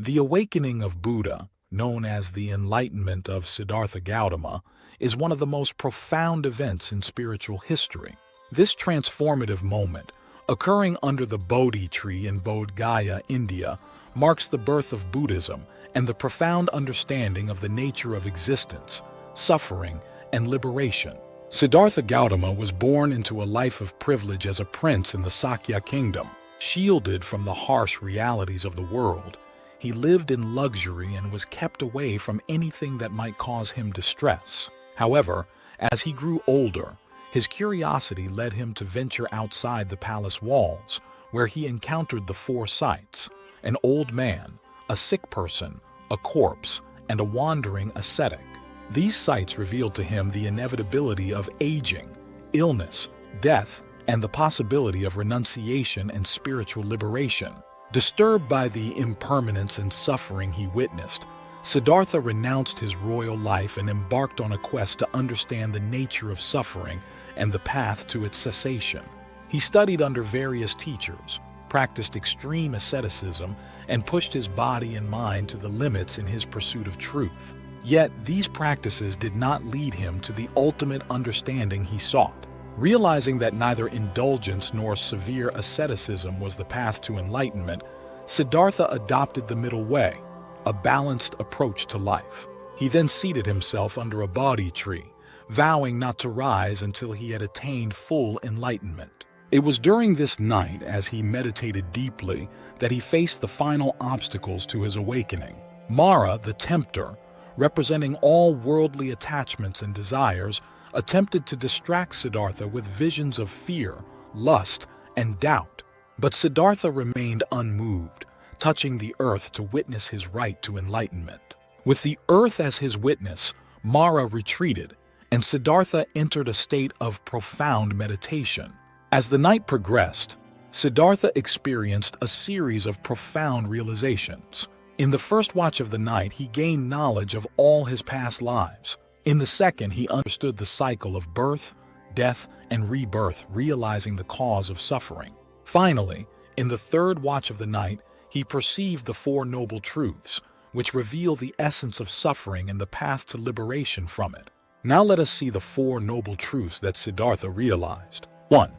The awakening of Buddha, known as the enlightenment of Siddhartha Gautama, is one of the most profound events in spiritual history. This transformative moment, occurring under the Bodhi tree in Bodh Gaya, India, marks the birth of Buddhism and the profound understanding of the nature of existence, suffering, and liberation. Siddhartha Gautama was born into a life of privilege as a prince in the Sakya kingdom. Shielded from the harsh realities of the world, he lived in luxury and was kept away from anything that might cause him distress. However, as he grew older, his curiosity led him to venture outside the palace walls, where he encountered the four sights: an old man, a sick person, a corpse, and a wandering ascetic. These sights revealed to him the inevitability of aging, illness, death, and the possibility of renunciation and spiritual liberation. Disturbed by the impermanence and suffering he witnessed, Siddhartha renounced his royal life and embarked on a quest to understand the nature of suffering and the path to its cessation. He studied under various teachers, practiced extreme asceticism, and pushed his body and mind to the limits in his pursuit of truth. Yet, these practices did not lead him to the ultimate understanding he sought. Realizing that neither indulgence nor severe asceticism was the path to enlightenment, Siddhartha adopted the middle way, a balanced approach to life. He then seated himself under a Bodhi tree, vowing not to rise until he had attained full enlightenment. It was during this night, as he meditated deeply, that he faced the final obstacles to his awakening. Mara, the tempter, representing all worldly attachments and desires, attempted to distract Siddhartha with visions of fear, lust, and doubt. But Siddhartha remained unmoved, touching the earth to witness his right to enlightenment. With the earth as his witness, Mara retreated, and Siddhartha entered a state of profound meditation. As the night progressed, Siddhartha experienced a series of profound realizations. In the first watch of the night, he gained knowledge of all his past lives. In the second, he understood the cycle of birth, death, and rebirth, realizing the cause of suffering. Finally, in the third watch of the night, he perceived the Four Noble Truths, which reveal the essence of suffering and the path to liberation from it. Now let us see the Four Noble Truths that Siddhartha realized. 1.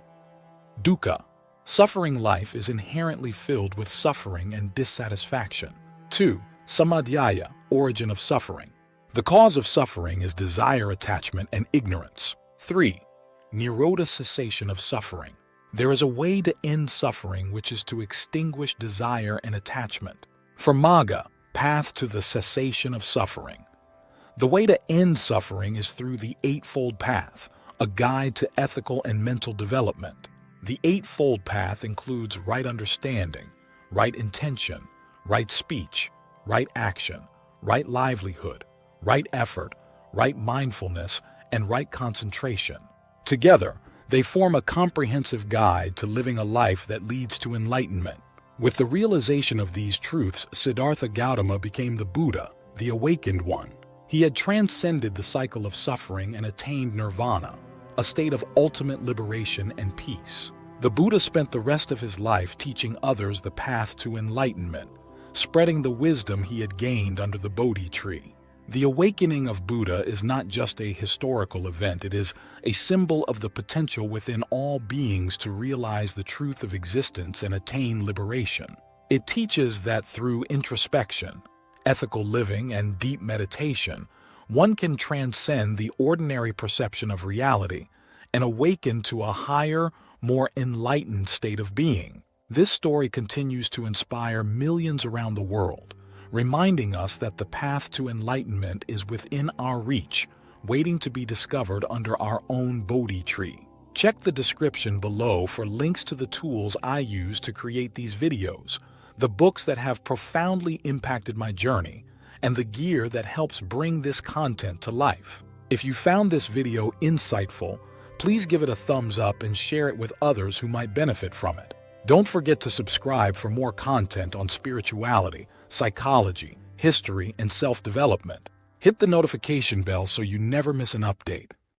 Dukkha. Suffering life is inherently filled with suffering and dissatisfaction. 2. Samadhyaya, origin of suffering. The cause of suffering is desire, attachment, and ignorance. 3. Nirodha, cessation of suffering. There is a way to end suffering, which is to extinguish desire and attachment. For Magga, path to the cessation of suffering. The way to end suffering is through the Eightfold Path, a guide to ethical and mental development. The Eightfold Path includes right understanding, right intention, right speech, right action, right livelihood, right effort, right mindfulness, and right concentration. Together, they form a comprehensive guide to living a life that leads to enlightenment. With the realization of these truths, Siddhartha Gautama became the Buddha, the awakened one. He had transcended the cycle of suffering and attained nirvana, a state of ultimate liberation and peace. The Buddha spent the rest of his life teaching others the path to enlightenment, spreading the wisdom he had gained under the Bodhi tree. The awakening of Buddha is not just a historical event, it is a symbol of the potential within all beings to realize the truth of existence and attain liberation. It teaches that through introspection, ethical living, and deep meditation, one can transcend the ordinary perception of reality and awaken to a higher, more enlightened state of being. This story continues to inspire millions around the world, reminding us that the path to enlightenment is within our reach, waiting to be discovered under our own Bodhi tree. Check the description below for links to the tools I use to create these videos, the books that have profoundly impacted my journey, and the gear that helps bring this content to life. If you found this video insightful, please give it a thumbs up and share it with others who might benefit from it. Don't forget to subscribe for more content on spirituality, psychology, history, and self-development. Hit the notification bell so you never miss an update.